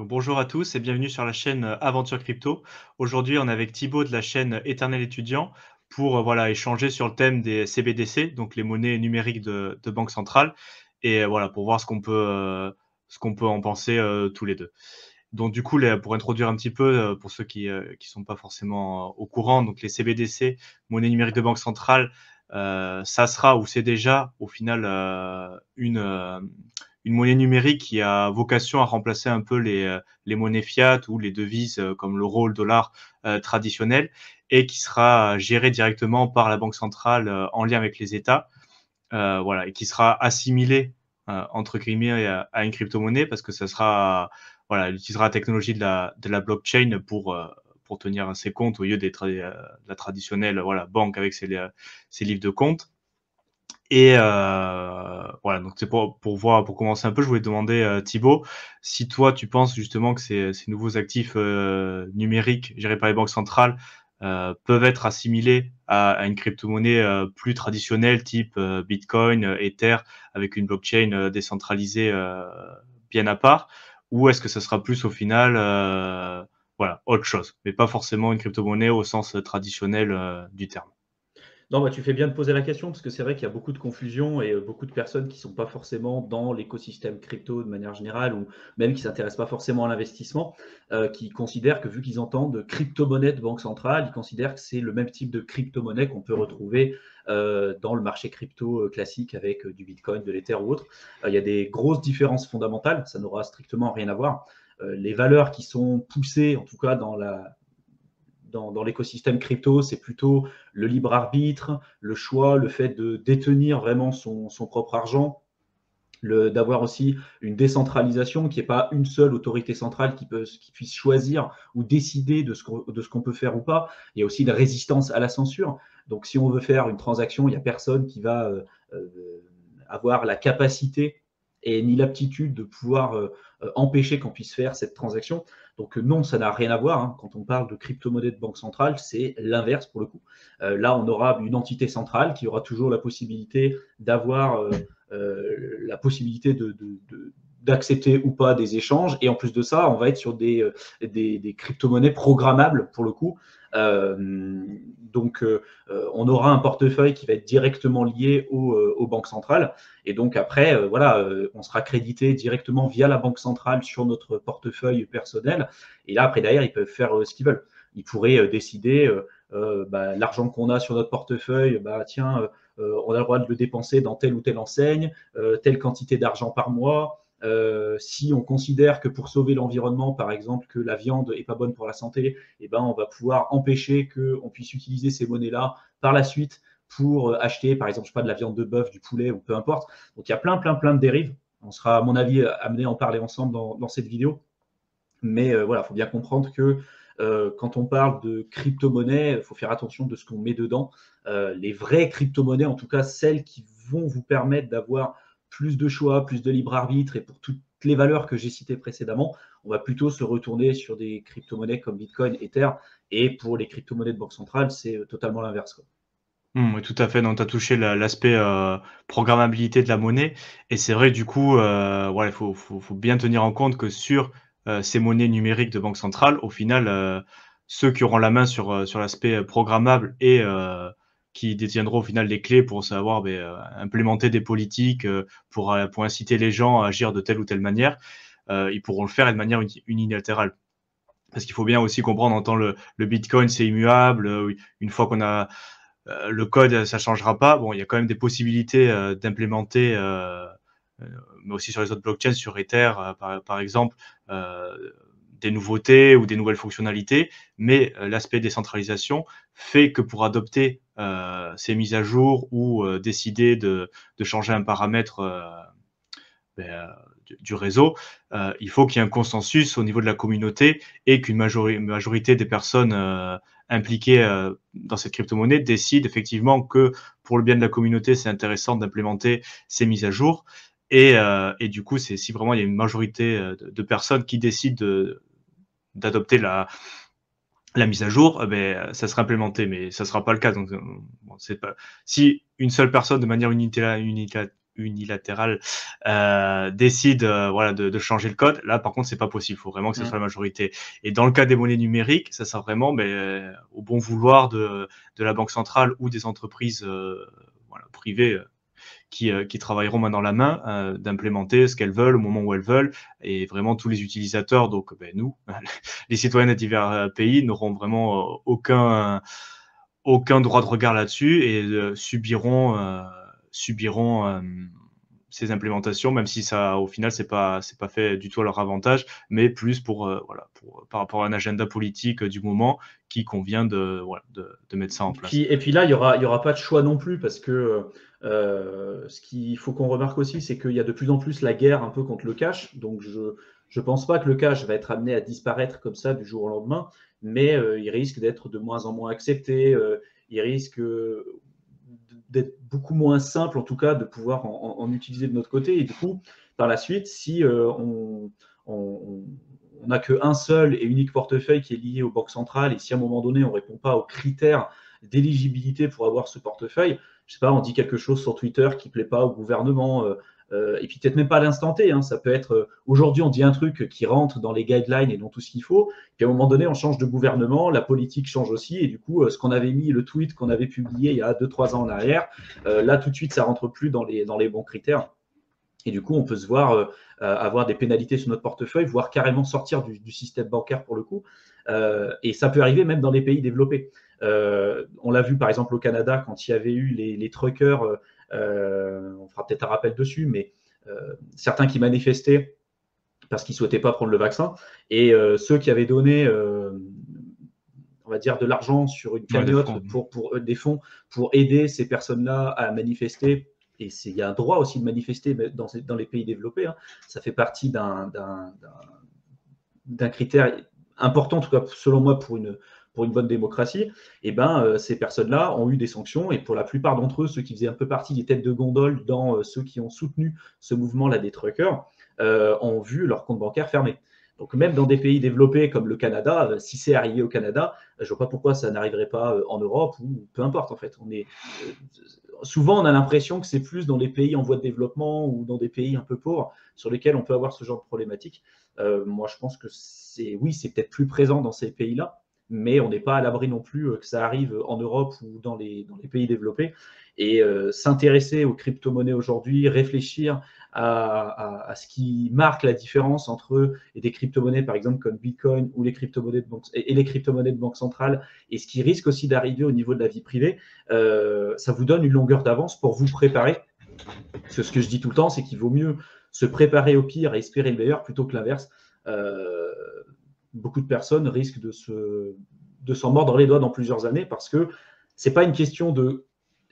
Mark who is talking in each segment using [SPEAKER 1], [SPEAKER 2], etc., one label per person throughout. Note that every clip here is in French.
[SPEAKER 1] Donc, bonjour à tous et bienvenue sur la chaîne Aventure Crypto. Aujourd'hui, on est avec Thibaut de la chaîne Éternel Étudiant pour voilà, échanger sur le thème des CBDC, donc les monnaies numériques de banque centrale, et voilà, pour voir ce qu'on peut en penser tous les deux. Donc du coup, pour introduire un petit peu, pour ceux qui sont pas forcément au courant, donc les CBDC, monnaie numérique de banque centrale, ça sera ou c'est déjà au final une monnaie numérique qui a vocation à remplacer un peu les monnaies fiat ou les devises comme l'euro, le dollar traditionnel, et qui sera gérée directement par la banque centrale en lien avec les États, voilà, et qui sera assimilée entre guillemets à une crypto-monnaie parce que ça sera voilà, elle utilisera la technologie de la blockchain pour tenir ses comptes au lieu la traditionnelle voilà, banque avec ses livres de compte. Et voilà, donc c'est pour voir, pour commencer un peu, je voulais demander, Thibaut, si toi tu penses justement que ces nouveaux actifs numériques gérés par les banques centrales peuvent être assimilés à une crypto-monnaie plus traditionnelle, type Bitcoin, Ether, avec une blockchain décentralisée bien à part, ou est-ce que ça sera plus au final voilà, autre chose, mais pas forcément une crypto-monnaie au sens traditionnel du terme.
[SPEAKER 2] Non, bah, tu fais bien de poser la question parce que c'est vrai qu'il y a beaucoup de confusion et beaucoup de personnes qui sont pas forcément dans l'écosystème crypto de manière générale ou même qui s'intéressent pas forcément à l'investissement, qui considèrent que vu qu'ils entendent crypto-monnaie de banque centrale, ils considèrent que c'est le même type de crypto-monnaie qu'on peut retrouver, dans le marché crypto, classique avec, du bitcoin, de l'ether ou autre. Il y a des grosses différences fondamentales, ça n'aura strictement rien à voir. Les valeurs qui sont poussées, en tout cas dans l'écosystème crypto, c'est plutôt le libre arbitre, le choix, le fait de détenir vraiment son propre argent, d'avoir aussi une décentralisation, qui n'est pas une seule autorité centrale qui puisse choisir ou décider de ce qu'on peut faire ou pas. Il y a aussi une résistance à la censure. Donc, si on veut faire une transaction, il n'y a personne qui va avoir la capacité et ni l'aptitude de pouvoir empêcher qu'on puisse faire cette transaction. Donc non, ça n'a rien à voir, hein. Quand on parle de crypto-monnaie de banque centrale, c'est l'inverse pour le coup. Là, on aura une entité centrale qui aura toujours la possibilité d'avoir la possibilité d'accepter ou pas des échanges. Et en plus de ça, on va être sur des crypto-monnaies programmables pour le coup. Donc, on aura un portefeuille qui va être directement lié aux banques centrales. Et donc après, voilà, on sera crédité directement via la banque centrale sur notre portefeuille personnel. Et là, après, derrière, ils peuvent faire ce qu'ils veulent. Ils pourraient décider, bah, l'argent qu'on a sur notre portefeuille, bah, tiens, on a le droit de le dépenser dans telle ou telle enseigne, telle quantité d'argent par mois. Si on considère que pour sauver l'environnement, par exemple, que la viande n'est pas bonne pour la santé, eh ben, on va pouvoir empêcher qu'on puisse utiliser ces monnaies-là par la suite pour acheter, par exemple, je sais pas, de la viande de bœuf, du poulet ou peu importe. Donc, il y a plein de dérives. On sera, à mon avis, amené à en parler ensemble dans cette vidéo. Mais voilà, il faut bien comprendre que quand on parle de crypto-monnaie, il faut faire attention de ce qu'on met dedans. Les vraies crypto-monnaies, en tout cas celles qui vont vous permettre d'avoir plus de choix, plus de libre arbitre, et pour toutes les valeurs que j'ai citées précédemment, on va plutôt se retourner sur des crypto-monnaies comme Bitcoin, Ether. Et pour les crypto-monnaies de banque centrale, c'est totalement l'inverse, quoi.
[SPEAKER 1] Oui, tout à fait, donc tu as touché l'aspect, programmabilité de la monnaie, et c'est vrai du coup, voilà, il faut bien tenir en compte que sur, ces monnaies numériques de banque centrale, au final, ceux qui auront la main sur l'aspect, programmable et qui détiendront au final les clés pour savoir, implémenter des politiques, pour inciter les gens à agir de telle ou telle manière, ils pourront le faire et de manière unilatérale. Parce qu'il faut bien aussi comprendre, en temps le bitcoin, c'est immuable, une fois qu'on a le code, ça changera pas. Bon, il y a quand même des possibilités d'implémenter, mais aussi sur les autres blockchains, sur Ether, par exemple, des nouveautés ou des nouvelles fonctionnalités. Mais l'aspect décentralisation fait que pour adopter ces mises à jour ou décider de changer un paramètre ben, du réseau, il faut qu'il y ait un consensus au niveau de la communauté et qu'une majorité des personnes impliquées dans cette crypto-monnaie décident effectivement que pour le bien de la communauté, c'est intéressant d'implémenter ces mises à jour. Et du coup, c'est si vraiment il y a une majorité de personnes qui décident d'adopter la mise à jour, ça sera implémenté, mais ça sera pas le cas. Donc, bon, c'est pas si une seule personne de manière unilatérale décide voilà, de changer le code. Là, par contre, c'est pas possible. Il faut vraiment que ce soit la majorité. Et dans le cas des monnaies numériques, ça sert vraiment au bon vouloir de la Banque centrale ou des entreprises voilà, privées qui travailleront main dans la main d'implémenter ce qu'elles veulent au moment où elles veulent. Et vraiment, tous les utilisateurs, donc nous, les citoyens de divers pays, n'auront vraiment aucun droit de regard là-dessus et subiront ces implémentations, même si ça, au final, c'est pas fait du tout à leur avantage, mais plus voilà, par rapport à un agenda politique du moment qui convient de mettre ça en place.
[SPEAKER 2] Et puis là, il y aura pas de choix non plus, parce que ce qu'il faut qu'on remarque aussi, c'est qu'il y a de plus en plus la guerre un peu contre le cash. Donc je pense pas que le cash va être amené à disparaître comme ça du jour au lendemain, mais il risque d'être de moins en moins accepté. Il risque d'être beaucoup moins simple, en tout cas, de pouvoir en utiliser de notre côté. Et du coup, par la suite, si on n'a qu'un seul et unique portefeuille qui est lié aux banques centrales, et si à un moment donné, on ne répond pas aux critères d'éligibilité pour avoir ce portefeuille, je sais pas, on dit quelque chose sur Twitter qui ne plaît pas au gouvernement, et puis peut-être même pas à l'instant T, hein, ça peut être aujourd'hui on dit un truc qui rentre dans les guidelines et dans tout ce qu'il faut, puis à un moment donné on change de gouvernement, la politique change aussi, et du coup ce qu'on avait mis, le tweet qu'on avait publié il y a 2-3 ans en arrière, là tout de suite ça rentre plus dans les bons critères. Et du coup, on peut se voir avoir des pénalités sur notre portefeuille, voire carrément sortir du système bancaire pour le coup. Et ça peut arriver même dans les pays développés. On l'a vu par exemple au Canada quand il y avait eu les truckers, on fera peut-être un rappel dessus, mais certains qui manifestaient parce qu'ils ne souhaitaient pas prendre le vaccin, et ceux qui avaient donné on va dire de l'argent sur une cagnotte pour des fonds pour aider ces personnes-là à manifester. Et il y a un droit aussi de manifester dans les pays développés. Hein. Ça fait partie d'un critère important, en tout cas selon moi, pour une bonne démocratie. Et ces personnes-là ont eu des sanctions, et pour la plupart d'entre eux, ceux qui faisaient un peu partie des têtes de gondole dans ceux qui ont soutenu ce mouvement-là des truckers, ont vu leur compte bancaire fermé. Donc même dans des pays développés comme le Canada, si c'est arrivé au Canada, je ne vois pas pourquoi ça n'arriverait pas en Europe, ou peu importe en fait. Souvent, on a l'impression que c'est plus dans les pays en voie de développement ou dans des pays un peu pauvres sur lesquels on peut avoir ce genre de problématique. Moi, je pense que c'est peut-être plus présent dans ces pays-là, mais on n'est pas à l'abri non plus que ça arrive en Europe ou dans les pays développés. Et s'intéresser aux crypto-monnaies aujourd'hui, réfléchir à ce qui marque la différence entre des crypto-monnaies, par exemple, comme Bitcoin ou les crypto-monnaies de banque centrale, et ce qui risque aussi d'arriver au niveau de la vie privée, ça vous donne une longueur d'avance pour vous préparer. Parce que ce que je dis tout le temps, c'est qu'il vaut mieux se préparer au pire et espérer le meilleur plutôt que l'inverse. Beaucoup de personnes risquent de s'en mordre les doigts dans plusieurs années, parce que ce n'est pas une question de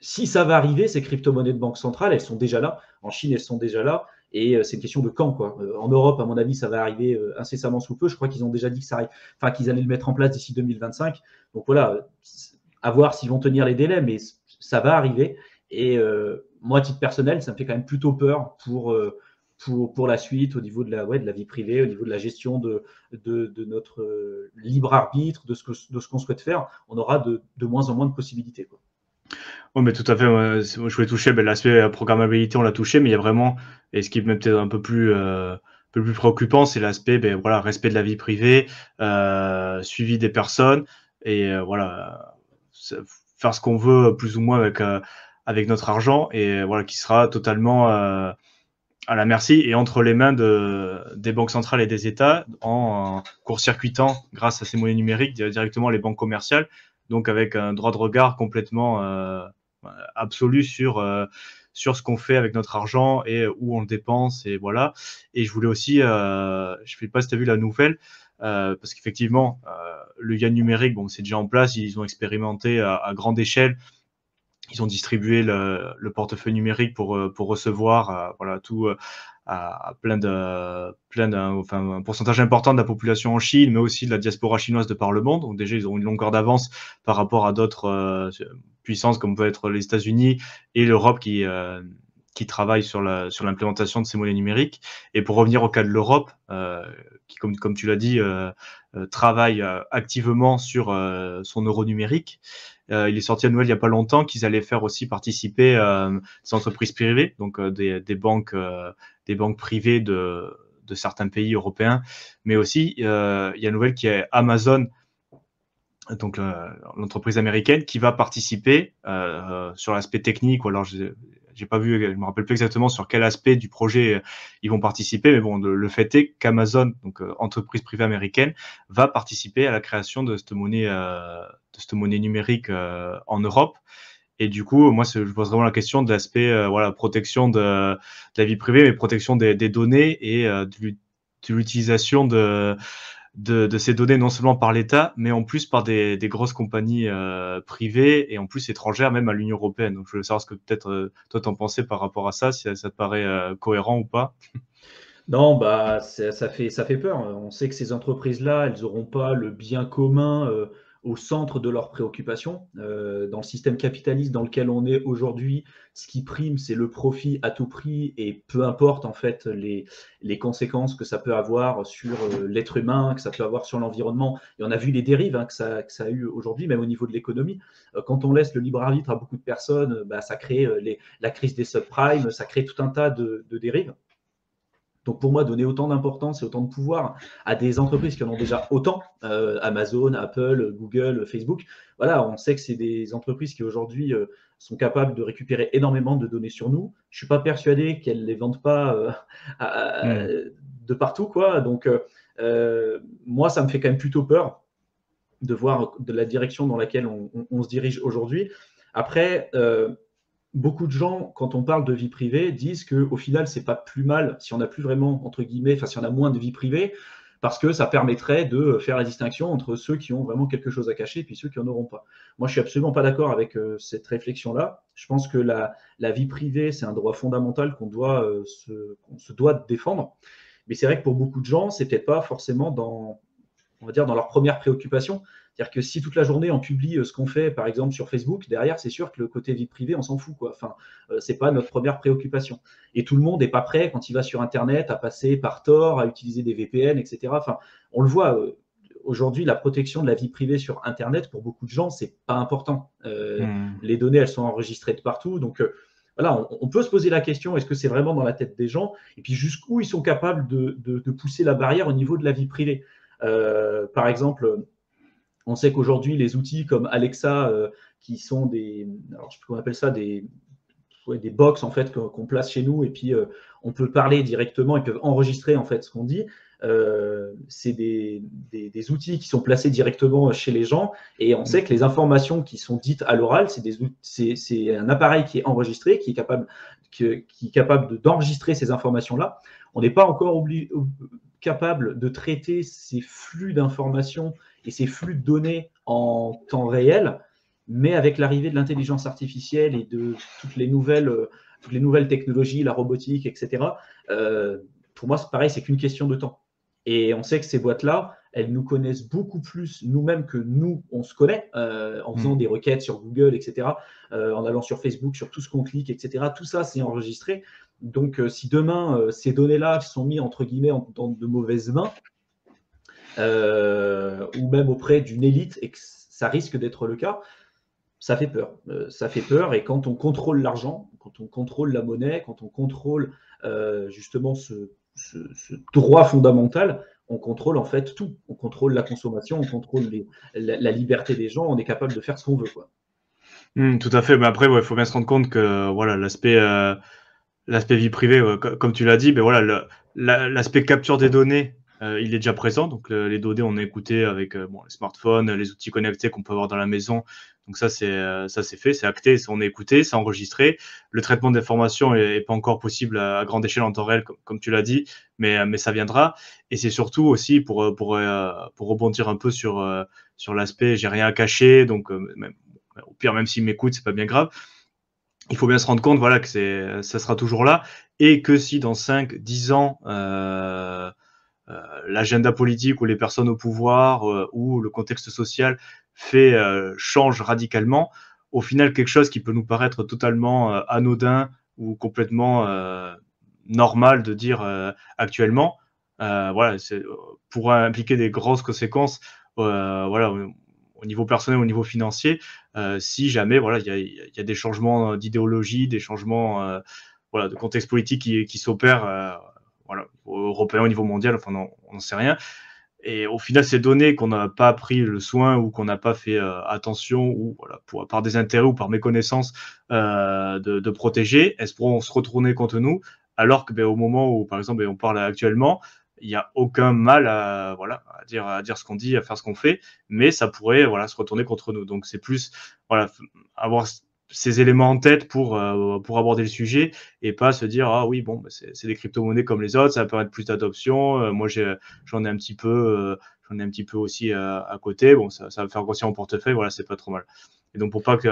[SPEAKER 2] si ça va arriver, ces crypto-monnaies de banque centrale, elles sont déjà là. En Chine, elles sont déjà là. Et c'est une question de quand, quoi. En Europe, à mon avis, ça va arriver incessamment sous peu. Je crois qu'ils ont déjà dit que ça arrive, qu'ils allaient le mettre en place d'ici 2025. Donc voilà, à voir s'ils vont tenir les délais, mais ça va arriver. Et moi, à titre personnel, ça me fait quand même plutôt peur pour la suite, au niveau de la vie privée, au niveau de la gestion de notre libre arbitre, de ce qu'on souhaite faire. On aura de moins en moins de possibilités, quoi.
[SPEAKER 1] Oui, mais tout à fait. Je voulais toucher l'aspect programmabilité, on l'a touché, mais il y a vraiment, et ce qui est peut-être un peu plus préoccupant, c'est l'aspect voilà, respect de la vie privée, suivi des personnes, et voilà, faire ce qu'on veut plus ou moins avec notre argent, et voilà, qui sera totalement à la merci et entre les mains des banques centrales et des États, en court-circuitant, grâce à ces monnaies numériques, directement les banques commerciales, donc avec un droit de regard complètement absolu sur ce qu'on fait avec notre argent et où on le dépense, et voilà. Et je voulais aussi, je ne sais pas si tu as vu la nouvelle, parce qu'effectivement, le yuan numérique, bon, c'est déjà en place, ils ont expérimenté à grande échelle. Ils ont distribué le portefeuille numérique pour recevoir voilà, tout à un pourcentage important de la population en Chine, mais aussi de la diaspora chinoise de par le monde. Donc déjà, ils ont une longueur d'avance par rapport à d'autres puissances comme peut être les États-Unis et l'Europe qui travaillent sur l'implémentation de ces monnaies numériques. Et pour revenir au cas de l'Europe, qui, comme tu l'as dit, travaille activement sur son euro numérique. il est sorti à nouvelle il n'y a pas longtemps qu'ils allaient faire aussi participer des entreprises privées, donc des banques privées de certains pays européens, mais aussi il y a une nouvelle qui est Amazon, donc l'entreprise américaine qui va participer sur l'aspect technique, ou alors j'ai pas vu, je me rappelle plus exactement sur quel aspect du projet ils vont participer, mais bon, le fait est qu'Amazon, donc entreprise privée américaine, va participer à la création de cette monnaie numérique en Europe. Et du coup, moi, je pose vraiment la question de l'aspect voilà, protection de la vie privée, mais protection des données et de l'utilisation de ces données non seulement par l'État, mais en plus par des grosses compagnies privées et en plus étrangères, même à l'Union européenne. Donc, je voulais savoir ce que peut-être toi t'en pensais par rapport à ça, si ça te paraît cohérent ou pas.
[SPEAKER 2] Non, bah, ça fait peur. On sait que ces entreprises-là, elles n'auront pas le bien commun au centre de leurs préoccupations. Dans le système capitaliste dans lequel on est aujourd'hui, ce qui prime, c'est le profit à tout prix et peu importe en fait les conséquences que ça peut avoir sur l'être humain, que ça peut avoir sur l'environnement. Et on a vu les dérives que ça a eu aujourd'hui, même au niveau de l'économie. Quand on laisse le libre arbitre à beaucoup de personnes, bah, ça crée la crise des subprimes, ça crée tout un tas de dérives. Donc pour moi, donner autant d'importance et autant de pouvoir à des entreprises qui en ont déjà autant, Amazon, Apple, Google, Facebook, voilà, on sait que c'est des entreprises qui aujourd'hui sont capables de récupérer énormément de données sur nous. Je ne suis pas persuadé qu'elles ne les vendent pas
[SPEAKER 1] Mm.
[SPEAKER 2] de partout, quoi. Donc moi, ça me fait quand même plutôt peur de voir de la direction dans laquelle on se dirige aujourd'hui. Après, beaucoup de gens, quand on parle de vie privée, disent qu'au final, c'est pas plus mal si on n'a plus vraiment, entre guillemets, enfin, si on a moins de vie privée, parce que ça permettrait de faire la distinction entre ceux qui ont vraiment quelque chose à cacher et puis ceux qui n'en auront pas. Moi, je suis absolument pas d'accord avec cette réflexion-là. Je pense que la vie privée, c'est un droit fondamental qu'on se doit de défendre. Mais c'est vrai que pour beaucoup de gens, c'est peut-être pas forcément on va dire, dans leur première préoccupation. C'est-à-dire que si toute la journée on publie ce qu'on fait, par exemple sur Facebook, derrière, c'est sûr que le côté vie privée, on s'en fout, quoi. Enfin, c'est pas notre première préoccupation. Et tout le monde n'est pas prêt quand il va sur Internet à passer par Tor, à utiliser des VPN, etc. Enfin, on le voit. Aujourd'hui, la protection de la vie privée sur Internet, pour beaucoup de gens, c'est pas important.
[SPEAKER 1] Mm.
[SPEAKER 2] Les données, elles sont enregistrées de partout, donc voilà, on peut se poser la question, est-ce que c'est vraiment dans la tête des gens? Et puis jusqu'où ils sont capables de pousser la barrière au niveau de la vie privée. Par exemple, on sait qu'aujourd'hui, les outils comme Alexa, qui sont alors je sais plus comment on appelle ça, des box en fait qu'on place chez nous et puis on peut parler directement, ils peuvent enregistrer en fait ce qu'on dit. C'est des outils qui sont placés directement chez les gens et on sait que les informations qui sont dites à l'oral, c'est un appareil qui est enregistré, qui est capable d'enregistrer ces informations-là. On n'est pas encore capable de traiter ces flux d'informations et ces flux de données en temps réel, mais avec l'arrivée de l'intelligence artificielle et de toutes les nouvelles technologies, la robotique, etc., pour moi, c'est pareil, c'est qu'une question de temps. Et on sait que ces boîtes-là, elles nous connaissent beaucoup plus nous-mêmes que nous, on se connaît, en faisant
[SPEAKER 1] Mm.
[SPEAKER 2] des requêtes sur Google, etc., en allant sur Facebook, sur tout ce qu'on clique, etc. Tout ça, c'est enregistré. Donc, si demain, ces données-là sont mises, entre guillemets, dans de mauvaises mains, ou même auprès d'une élite, et que ça risque d'être le cas, ça fait peur. Ça fait peur, et quand on contrôle l'argent, quand on contrôle la monnaie, quand on contrôle justement ce droit fondamental, on contrôle en fait tout. On contrôle la consommation, on contrôle la liberté des gens, on est capable de faire ce qu'on veut, quoi.
[SPEAKER 1] Tout à fait. Mais après, il faut bien se rendre compte que voilà, l'aspect vie privée, comme tu l'as dit, ben voilà, l'aspect capture des données, il est déjà présent. Donc les données, on est écouté avec bon, les smartphones, les outils connectés qu'on peut avoir dans la maison. Donc ça, c'est fait, c'est acté, on est écouté, c'est enregistré. Le traitement d'informations est pas encore possible à grande échelle en temps réel, comme tu l'as dit, mais ça viendra. Et c'est surtout aussi pour rebondir un peu sur l'aspect, j'ai rien à cacher, donc même, au pire, même s'ils m'écoutent, c'est pas bien grave. Il faut bien se rendre compte, voilà, que ça sera toujours là, et que si dans 5, 10 ans, l'agenda politique ou les personnes au pouvoir ou le contexte social change radicalement, au final, quelque chose qui peut nous paraître totalement anodin ou complètement normal de dire actuellement, voilà, pourra impliquer des grosses conséquences. Voilà, au niveau personnel, au niveau financier, si jamais voilà, il y a des changements d'idéologie, des changements voilà, de contexte politique qui s'opèrent voilà, au niveau européen, au niveau mondial, enfin on n'en sait rien. Et au final, ces données qu'on n'a pas pris le soin ou qu'on n'a pas fait attention ou voilà, par des intérêts ou par méconnaissance de protéger, elles pourront se retourner contre nous, alors que au moment où, par exemple, on parle actuellement, il n'y a aucun mal voilà, à dire ce qu'on dit, à faire ce qu'on fait, mais ça pourrait voilà, se retourner contre nous. Donc c'est plus voilà, avoir ces éléments en tête pour aborder le sujet et pas se dire ah oui bon bah, c'est des crypto-monnaies comme les autres, ça va permettre plus d'adoption, moi j'en ai un petit peu aussi à côté, bon ça va faire grossir mon portefeuille, voilà c'est pas trop mal. Et donc pour pas que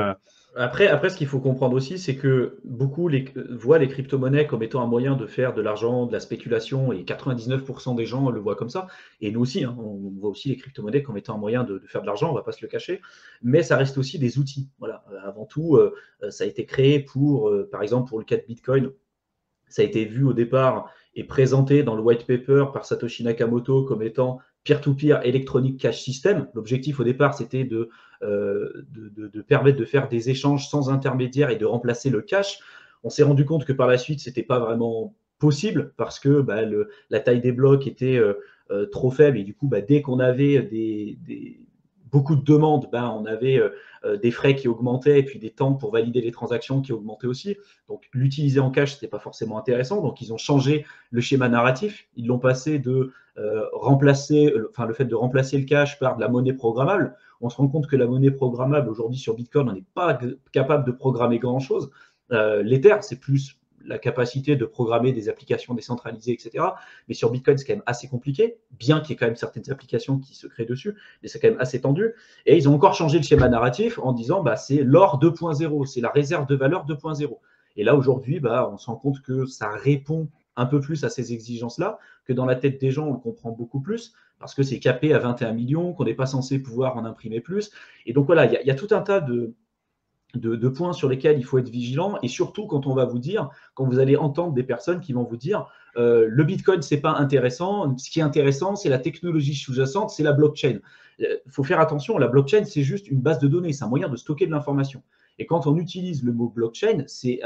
[SPEAKER 2] Après, ce qu'il faut comprendre aussi, c'est que beaucoup voient les crypto-monnaies comme étant un moyen de faire de l'argent, de la spéculation, et 99% des gens le voient comme ça. Et nous aussi, hein, on voit aussi les crypto-monnaies comme étant un moyen de faire de l'argent, on ne va pas se le cacher. Mais ça reste aussi des outils. Voilà. Avant tout, ça a été créé pour, par exemple, pour le cas de Bitcoin, ça a été vu au départ et présenté dans le white paper par Satoshi Nakamoto comme étant peer-to-peer electronic cash system. L'objectif au départ, c'était de permettre de faire des échanges sans intermédiaire et de remplacer le cash. On s'est rendu compte que par la suite, ce n'était pas vraiment possible parce que la taille des blocs était trop faible et du coup, dès qu'on avait beaucoup de demandes, on avait des frais qui augmentaient et puis des temps pour valider les transactions qui augmentaient aussi. Donc l'utiliser en cash, ce n'était pas forcément intéressant. Donc ils ont changé le schéma narratif. Ils l'ont passé de le fait de remplacer le cash par de la monnaie programmable. On se rend compte que la monnaie programmable aujourd'hui sur Bitcoin, on n'est pas capable de programmer grand-chose. L'Ether, c'est plus la capacité de programmer des applications décentralisées, etc. Mais sur Bitcoin, c'est quand même assez compliqué, bien qu'il y ait quand même certaines applications qui se créent dessus, mais c'est quand même assez tendu. Et ils ont encore changé le schéma narratif en disant c'est l'or 2.0, c'est la réserve de valeur 2.0. Et là, aujourd'hui, on se rend compte que ça répond un peu plus à ces exigences-là, que dans la tête des gens, on le comprend beaucoup plus, parce que c'est capé à 21 millions, qu'on n'est pas censé pouvoir en imprimer plus. Et donc voilà, il y a tout un tas de points sur lesquels il faut être vigilant, et surtout quand on va vous dire, quand vous allez entendre des personnes qui vont vous dire le Bitcoin, c'est pas intéressant, ce qui est intéressant, c'est la technologie sous-jacente, c'est la blockchain. Il faut faire attention, la blockchain, c'est juste une base de données, c'est un moyen de stocker de l'information. Et quand on utilise le mot blockchain, c'est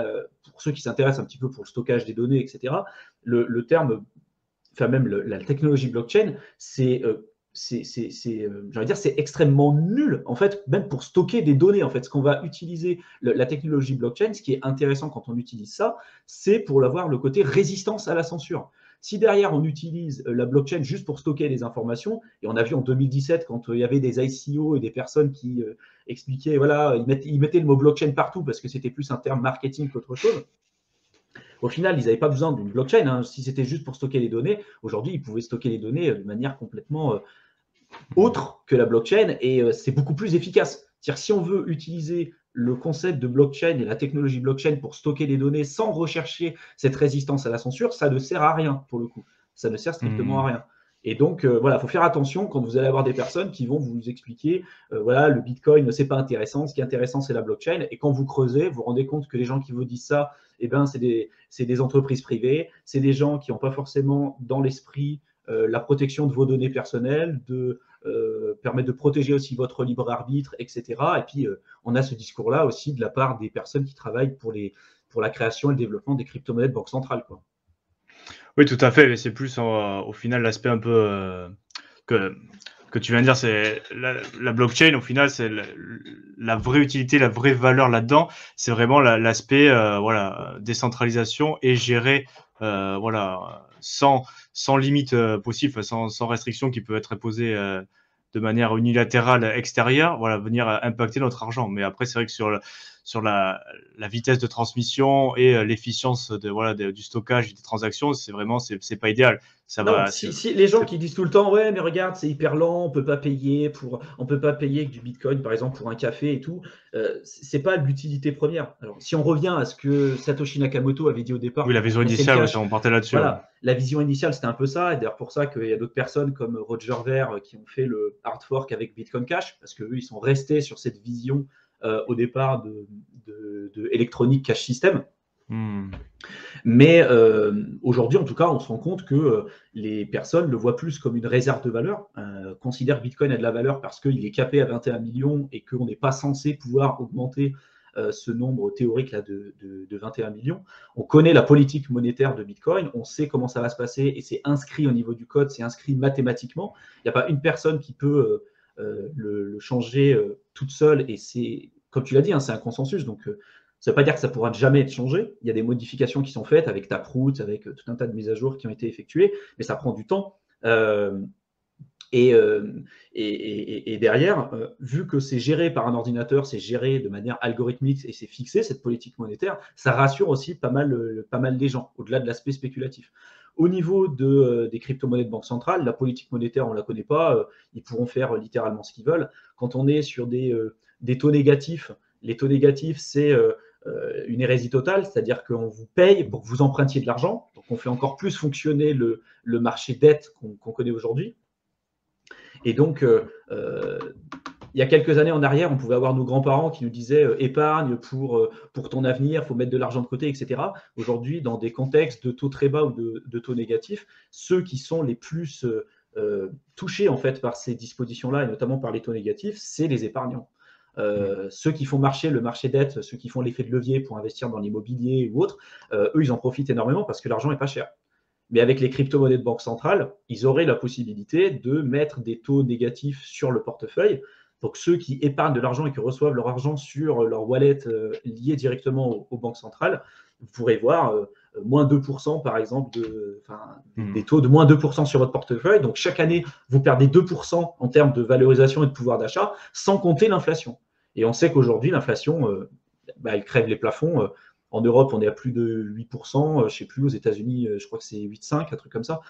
[SPEAKER 2] pour ceux qui s'intéressent un petit peu pour le stockage des données, etc., le terme, enfin même la technologie blockchain, c'est extrêmement nul, en fait, même pour stocker des données. En fait, ce qu'on va utiliser, la technologie blockchain, ce qui est intéressant quand on utilise ça, c'est pour avoir le côté résistance à la censure. Si derrière, on utilise la blockchain juste pour stocker des informations, et on a vu en 2017, quand il y avait des ICO et des personnes qui expliquaient, voilà, ils mettaient le mot blockchain partout parce que c'était plus un terme marketing qu'autre chose. Au final, ils n'avaient pas besoin d'une blockchain. Hein. Si c'était juste pour stocker les données, aujourd'hui, ils pouvaient stocker les données de manière complètement autre que la blockchain et c'est beaucoup plus efficace. C'est-à-dire, si on veut utiliser le concept de blockchain et la technologie blockchain pour stocker les données sans rechercher cette résistance à la censure, ça ne sert à rien pour le coup. Ça ne sert strictement à rien. Et donc, voilà, il faut faire attention quand vous allez avoir des personnes qui vont vous expliquer, voilà, le Bitcoin, c'est pas intéressant, ce qui est intéressant, c'est la blockchain. Et quand vous creusez, vous vous rendez compte que les gens qui vous disent ça, eh ben, c'est des entreprises privées, c'est des gens qui n'ont pas forcément dans l'esprit la protection de vos données personnelles, de permettre de protéger aussi votre libre arbitre, etc. Et puis, on a ce discours-là aussi de la part des personnes qui travaillent pour la création et le développement des crypto-monnaies de banque centrale, quoi.
[SPEAKER 1] Oui, tout à fait. Mais c'est plus au final l'aspect un peu que tu viens de dire, c'est la blockchain. Au final, c'est la vraie utilité, la vraie valeur là-dedans. C'est vraiment l'aspect voilà, décentralisation et gérer voilà, sans limite possible, sans restriction qui peut être imposée de manière unilatérale extérieure, voilà, venir impacter notre argent. Mais après, c'est vrai que sur la vitesse de transmission et l'efficience voilà, du stockage et des transactions, c'est pas idéal. Ça
[SPEAKER 2] Non,
[SPEAKER 1] va,
[SPEAKER 2] si les gens qui disent tout le temps, ouais, mais regarde, c'est hyper lent, on peut pas payer avec du Bitcoin, par exemple, pour un café et tout, c'est pas l'utilité première. Alors, si on revient à ce que Satoshi Nakamoto avait dit au départ
[SPEAKER 1] oui, la
[SPEAKER 2] pour
[SPEAKER 1] vision
[SPEAKER 2] remplacer le
[SPEAKER 1] initiale,
[SPEAKER 2] cash,
[SPEAKER 1] on partait là-dessus. Ouais.
[SPEAKER 2] voilà, la vision initiale, c'était un peu ça, et d'ailleurs pour ça qu'il y a d'autres personnes comme Roger Ver qui ont fait le hard fork avec Bitcoin Cash, parce qu'eux, ils sont restés sur cette vision au départ de Electronic Cash System.
[SPEAKER 1] Mmh.
[SPEAKER 2] Mais aujourd'hui, en tout cas, on se rend compte que les personnes le voient plus comme une réserve de valeur, considèrent que Bitcoin a de la valeur parce qu'il est capé à 21 millions et qu'on n'est pas censé pouvoir augmenter ce nombre théorique là de 21 millions. On connaît la politique monétaire de Bitcoin, on sait comment ça va se passer et c'est inscrit au niveau du code, c'est inscrit mathématiquement. Il n'y a pas une personne qui peut le changer toute seule et c'est, comme tu l'as dit, hein, c'est un consensus. Donc, ça ne veut pas dire que ça pourra jamais être changé. Il y a des modifications qui sont faites avec Taproot, avec tout un tas de mises à jour qui ont été effectuées, mais ça prend du temps. Et, derrière, vu que c'est géré par un ordinateur, c'est géré de manière algorithmique et c'est fixé, cette politique monétaire, ça rassure aussi pas mal les gens, au-delà de l'aspect spéculatif. Au niveau des crypto-monnaies de banque centrale, la politique monétaire, on ne la connaît pas, ils pourront faire littéralement ce qu'ils veulent. Quand on est sur des taux négatifs, les taux négatifs, c'est une hérésie totale, c'est-à-dire qu'on vous paye pour que vous empruntiez de l'argent, donc on fait encore plus fonctionner le marché dette qu'on connaît aujourd'hui. Et donc, il y a quelques années en arrière, on pouvait avoir nos grands-parents qui nous disaient épargne pour ton avenir, il faut mettre de l'argent de côté, etc. Aujourd'hui, dans des contextes de taux très bas ou de taux négatifs, ceux qui sont les plus touchés en fait par ces dispositions-là, et notamment par les taux négatifs, c'est les épargnants. Ceux qui font marcher le marché dette, ceux qui font l'effet de levier pour investir dans l'immobilier ou autre, eux, ils en profitent énormément parce que l'argent n'est pas cher. Mais avec les crypto-monnaies de banque centrale, ils auraient la possibilité de mettre des taux négatifs sur le portefeuille. Donc ceux qui épargnent de l'argent et qui reçoivent leur argent sur leur wallet lié directement aux banques centrales, vous pourrez voir moins 2% par exemple, des taux de moins 2% sur votre portefeuille. Donc chaque année, vous perdez 2% en termes de valorisation et de pouvoir d'achat, sans compter l'inflation. Et on sait qu'aujourd'hui, l'inflation, elle crève les plafonds. En Europe, on est à plus de 8%, je ne sais plus, aux États-Unis, je crois que c'est 8,5, un truc comme ça.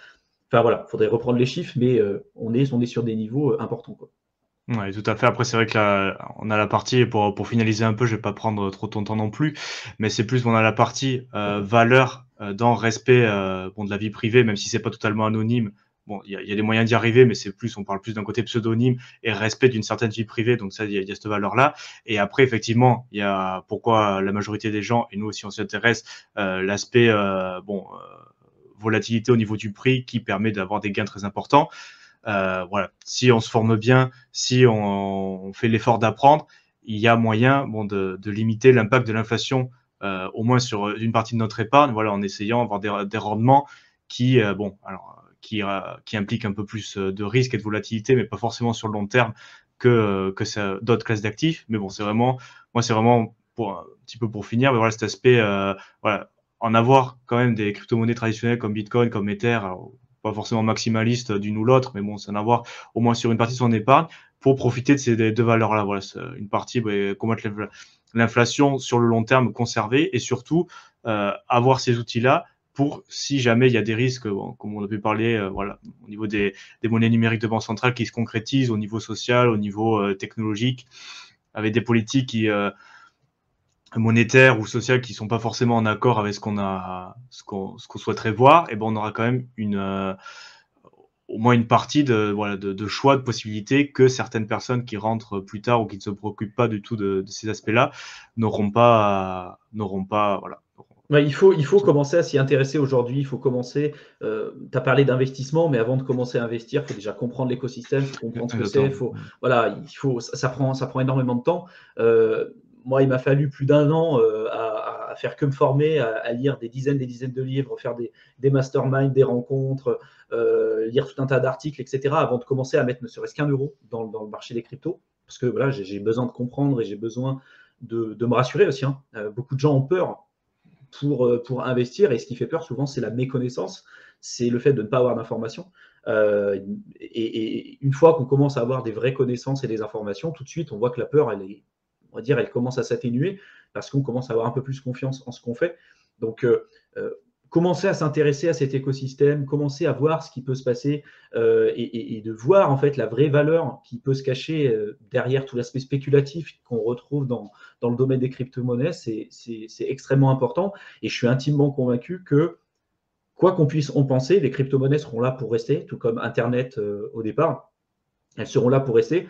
[SPEAKER 2] Enfin voilà, il faudrait reprendre les chiffres, mais on est sur des niveaux importants, quoi.
[SPEAKER 1] Ouais, tout à fait. Après, c'est vrai que là, on a la partie pour finaliser un peu, je vais pas prendre trop ton temps non plus, mais c'est plus on a la partie valeur dans respect bon de la vie privée, même si c'est pas totalement anonyme. Bon, il y a des moyens d'y arriver, mais c'est plus, on parle plus d'un côté pseudonyme et respect d'une certaine vie privée. Donc ça, il y a cette valeur-là. Et après, effectivement, il y a pourquoi la majorité des gens, et nous aussi on s'y intéresse, l'aspect volatilité au niveau du prix qui permet d'avoir des gains très importants. Voilà, si on se forme bien, si on fait l'effort d'apprendre, il y a moyen bon, de limiter l'impact de l'inflation, au moins sur une partie de notre épargne, voilà, en essayant d'avoir des rendements qui, bon, alors, qui impliquent un peu plus de risque et de volatilité, mais pas forcément sur le long terme que d'autres classes d'actifs. Mais bon, c'est vraiment, moi, c'est vraiment pour un petit peu pour finir, mais voilà, cet aspect, voilà, en avoir quand même des crypto-monnaies traditionnelles comme Bitcoin, comme Ether, alors, pas forcément maximaliste d'une ou l'autre, mais bon, c'est en avoir au moins sur une partie de son épargne pour profiter de ces deux valeurs-là. Voilà, c'est une partie, combattre l'inflation sur le long terme, conserver et surtout avoir ces outils-là pour si jamais il y a des risques, bon, comme on a pu parler, voilà, au niveau des monnaies numériques de banque centrale qui se concrétisent au niveau social, au niveau technologique, avec des politiques qui monétaires ou sociales qui sont pas forcément en accord avec ce qu'on souhaiterait voir, et ben on aura quand même au moins une partie de choix, de possibilités que certaines personnes qui rentrent plus tard ou qui ne se préoccupent pas du tout de ces aspects-là n'auront pas, voilà.
[SPEAKER 2] Ouais, il faut commencer à s'y intéresser aujourd'hui. Il faut commencer. Tu as parlé d'investissement, mais avant de commencer à investir, il faut déjà comprendre l'écosystème, il faut comprendre ce que c'est.
[SPEAKER 1] Exactement.
[SPEAKER 2] Voilà, ça prend énormément de temps. Moi, il m'a fallu plus d'un an à faire que me former, à lire des dizaines de livres, faire des masterminds, des rencontres, lire tout un tas d'articles, etc., avant de commencer à mettre ne serait-ce qu'un euro dans le marché des cryptos. Parce que voilà, j'ai besoin de comprendre et j'ai besoin de me rassurer aussi, hein. Beaucoup de gens ont peur pour investir. Et ce qui fait peur souvent, c'est la méconnaissance, c'est le fait de ne pas avoir d'informations. Et une fois qu'on commence à avoir des vraies connaissances et des informations, tout de suite, on voit que la peur, on va dire, elle commence à s'atténuer parce qu'on commence à avoir un peu plus confiance en ce qu'on fait. Donc, commencer à s'intéresser à cet écosystème, commencer à voir ce qui peut se passer et de voir en fait la vraie valeur qui peut se cacher derrière tout l'aspect spéculatif qu'on retrouve dans le domaine des crypto-monnaies, c'est extrêmement important. Et je suis intimement convaincu que quoi qu'on puisse en penser, les crypto-monnaies seront là pour rester, tout comme Internet au départ. Elles seront là pour rester.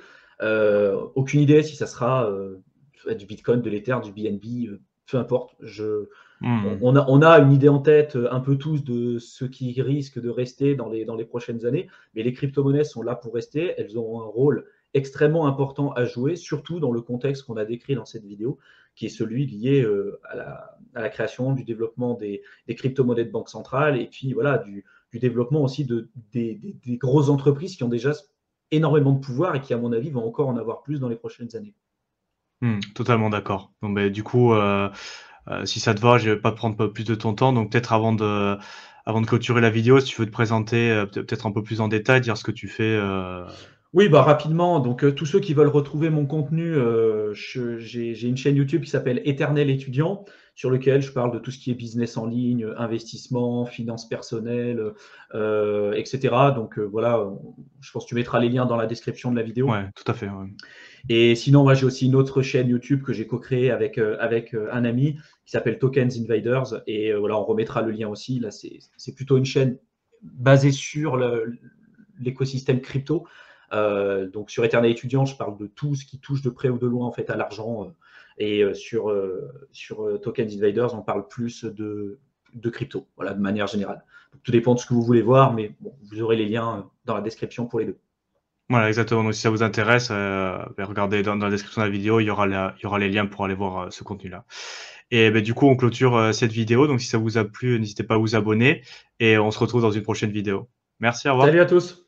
[SPEAKER 2] Aucune idée si ça sera du Bitcoin, de l'Ether, du BNB, peu importe.
[SPEAKER 1] Mmh.
[SPEAKER 2] On a une idée en tête un peu tous de ce qui risque de rester dans les prochaines années, mais les crypto-monnaies sont là pour rester. Elles ont un rôle extrêmement important à jouer, surtout dans le contexte qu'on a décrit dans cette vidéo, qui est celui lié à la création, du développement des crypto-monnaies de banque centrale et puis voilà, du développement aussi des grosses entreprises qui ont déjà énormément de pouvoir et qui, à mon avis, vont encore en avoir plus dans les prochaines années.
[SPEAKER 1] Totalement d'accord. Donc, ben, du coup, si ça te va, je vais pas te prendre plus de ton temps. Donc, peut-être avant de clôturer la vidéo, si tu veux te présenter peut-être un peu plus en détail, dire ce que tu fais.
[SPEAKER 2] Oui, bah rapidement. Donc, tous ceux qui veulent retrouver mon contenu, j'ai une chaîne YouTube qui s'appelle Éternel étudiant, sur lequel je parle de tout ce qui est business en ligne, investissement, finances personnelles, etc. Donc, voilà, je pense que tu mettras les liens dans la description de la vidéo.
[SPEAKER 1] Ouais, tout à fait. Ouais.
[SPEAKER 2] Et sinon, moi, j'ai aussi une autre chaîne YouTube que j'ai co-créée avec un ami qui s'appelle Tokens Invaders. Et voilà, on remettra le lien aussi. Là, c'est plutôt une chaîne basée sur l'écosystème crypto. Donc sur Éternel étudiant, je parle de tout ce qui touche de près ou de loin en fait à l'argent. Sur Tokens Invaders, on parle plus de crypto, voilà, de manière générale. Donc, tout dépend de ce que vous voulez voir, mais bon, vous aurez les liens dans la description pour les deux.
[SPEAKER 1] Voilà, exactement. Donc, si ça vous intéresse, ben, regardez dans la description de la vidéo, il y aura les liens pour aller voir ce contenu-là. Et ben, du coup, on clôture cette vidéo. Donc, si ça vous a plu, n'hésitez pas à vous abonner et on se retrouve dans une prochaine vidéo. Merci, au revoir.
[SPEAKER 2] Salut à tous!